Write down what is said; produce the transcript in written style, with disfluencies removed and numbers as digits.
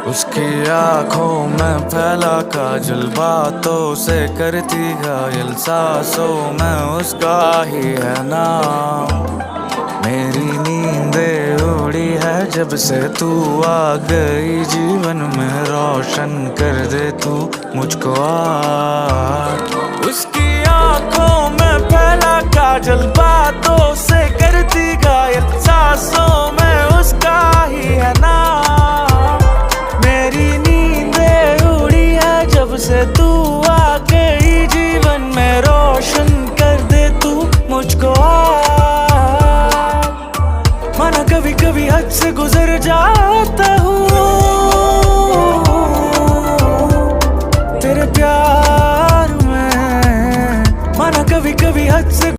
उसकी आंखों में फैला काजल, बातों से करती घायल, सांसों में उसका ही है नाम। मेरी नींदें उड़ी है जब से तू आ गई जीवन में, रोशन कर दे तू मुझको आज। उसकी आंखों में फैला काजल, बातों से करती घायल, सांसों में उसका ही है नाम। मेरी नींदें उड़ी है जब से तू आ गई जीवन में, रोशन कर दे तू मुझको आज। माना कभी कभी हद से गुजर जा